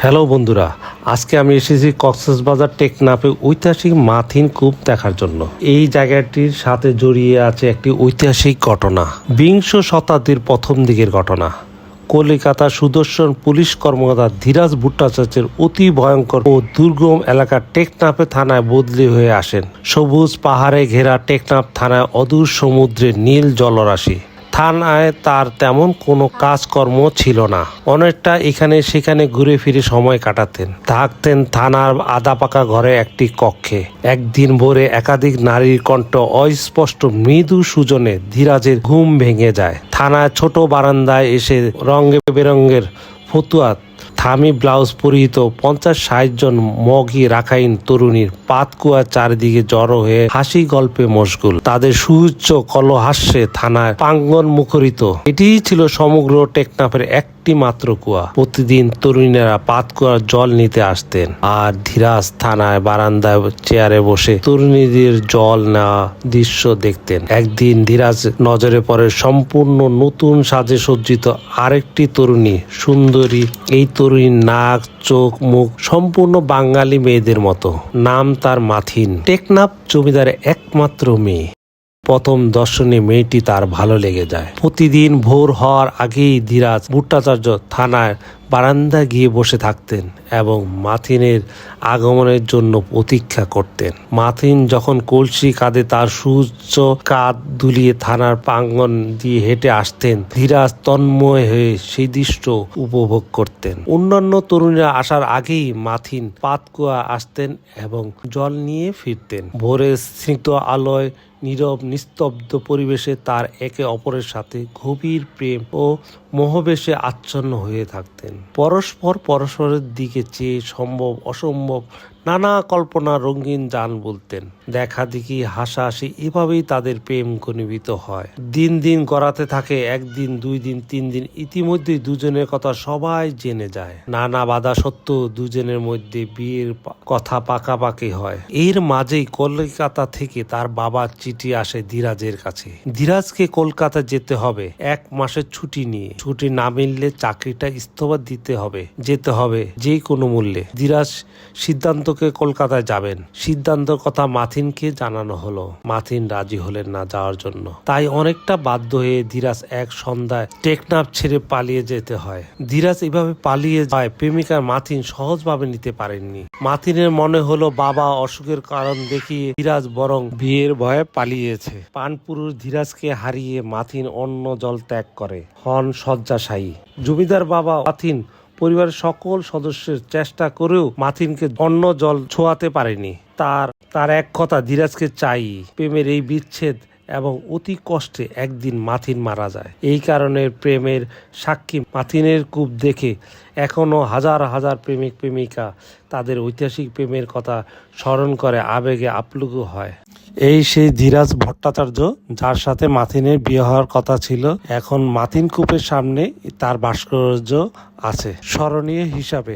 Hello বন্ধুরা, আজকে আমি এসেছি কক্সবাজার টেকনাফে ঐতিহাসিক মাথিন কূপ দেখার জন্য। এই জায়গাটির সাথে জড়িয়ে আছে একটি ঐতিহাসিক ঘটনা, বিংশ শতাব্দীর প্রথম দিকের ঘটনা। কলিকাতা সুদর্শন পুলিশ কর্মকর্তা ধীরাজ ভট্টাচার্যের অতি ভয়ঙ্কর ও দুর্গম এলাকা টেকনাফে থানায় বদলি হয়ে আসেন। সবুজ পাহাড়ে ঘেরা টেকনাফ থানায় অদূর সমুদ্রের নীল জলরাশি। থানায় তার তেমন কোনো কাজকর্ম ছিল না, অনেকটা এখানে সেখানে ঘুরে ফিরে সময় কাটাতেন। থাকতেন থানার আধা পাকা ঘরে একটি কক্ষে। একদিন ভোরে একাধিক নারীর কণ্ঠ অস্পষ্ট মৃদু সুজনে ধীরাজের ঘুম ভেঙে যায়। থানায় ছোট বারান্দায় এসে রঙে বেরঙের ফতুয়া থামি ব্লাউজ পরিহিত 50-60 জন মগি রাখাইন তরুণীর পাতকুয়ার চারিদিকে জড়ো হয়ে হাসি গল্পে মশগুল। তাদের সুউচ্চ কলহাস্যে থানার প্রাঙ্গণ মুখরিত। এটিই ছিল সমগ্র টেকনাফের একটি মাত্র কুয়া। প্রতিদিন তরুণীরা পাতকুয়ার জল নিতে আসতেন, আর ধীরাজ থানায় বারান্দায় চেয়ারে বসে তরুণীদের জল নেওয়া দৃশ্য দেখতেন। একদিন ধীরাজ নজরে পড়ে সম্পূর্ণ নতুন সাজে সজ্জিত আরেকটি তরুণী, সুন্দরী। এই তরুণীর নাক, চোখ, মুখ সম্পূর্ণ বাঙালি মেয়েদের মতো। নাম তার মাথিন, টেকনাফ জমিদারের একমাত্র মেয়ে। প্রথম দর্শনে মেয়েটি তার ভালো লেগে যায়। প্রতিদিন ভোর হওয়ার আগেই ধীরাজ ভট্টাচার্য থানার বারান্দা গিয়ে বসে থাকতেন এবং মাথিনের আগমনের জন্য প্রতীক্ষা করতেন। মাথিন যখন কলসি কাঁধে তার সুউচ্চ কাঁধ দুলিয়ে থানার প্রাঙ্গণ দিয়ে হেঁটে আসতেন, ধীরাজ তন্ময় হয়ে সেই দৃশ্য উপভোগ করতেন। অন্যান্য তরুণীরা আসার আগেই মাথিন পাতকুয়া আসতেন এবং জল নিয়ে ফিরতেন। ভোরের স্নিগ্ধ আলোয় নীরব নিস্তব্ধ পরিবেশে তার একে অপরের সাথে গভীর প্রেম ও মোহবেশে আচ্ছন্ন হয়ে থাকতেন। পরস্পরের দিকে চেয়ে সম্ভব অসম্ভব নানা কল্পনা রঙিন গান বলতেন। দেখা দেখি হাসাহাসি, এভাবেই তাদের প্রেম ঘনীভূত হয়। দিন দিন গড়াতে থাকে, একদিন, 2 দিন, 3 দিন। ইতিমধ্যেই দুজনের কথা সবাই জেনে যায়। নানা বাধা সত্ত্বেও দুজনের মধ্যে বিয়ের কথা পাকাপাকি হয়। এর মাঝেই কলকাতা থেকে তার বাবার চিঠি আসে ধীরাজের কাছে। ধীরাজকে কলকাতা যেতে হবে 1 মাসের ছুটি নিয়ে। ছুটি না মিললে চাকরিটা ইস্তফা দিতে হবে, যেতে হবে যে কোনো মূল্যে। ধীরাজ সিদ্ধান্তকে কলকাতায় যাবেন। সিদ্ধান্তের কথা মাথিনকে জানানো হলো। মাথিন রাজি হলেন না যাওয়ার জন্য। তাই অনেকটা বাধ্য হয়ে ধীরাজ এক সন্ধ্যায় টেকনাফ ছেড়ে পালিয়ে যেতে হয়। ধীরাজ এভাবে পালিয়ে যায় প্রেমিকা মাথিন সহজভাবে নিতে পারেননি। মাথিনের মনে হলো বাবা অসুখের কারণ দেখিয়ে ধীরাজ বরং বিয়ের ভয়ে পালিয়েছে। পানপুরুষ ধীরাজকে হারিয়ে মাথিন অন্য জল ত্যাগ করে, হন শয্যাশায়ী। জমিদার বাবা মাথিন পরিবারের সকল সদস্যের চেষ্টা করেও মাথিনকে অন্য জল ছোঁয়াতে পারেনি। তার এক কথা, ধীরাজকে চাই। প্রেমের এই বিচ্ছেদ এবং অতি কষ্টে একদিন মাথিন মারা যায়। এই কারণে প্রেমের সাক্ষী মাথিনের কূপ দেখে এখনো হাজার হাজার প্রেমিক প্রেমিকা তাদের ঐতিহাসিক প্রেমের কথা স্মরণ করে আবেগে আপ্লুত হয়। এই সেই ধীরাজ ভট্টাচার্য যার সাথে মাথিনের বিয়ে হওয়ার কথা ছিল। এখন মাথিন কূপের সামনে তার ভাস্কর্য আছে স্মরণীয় হিসাবে।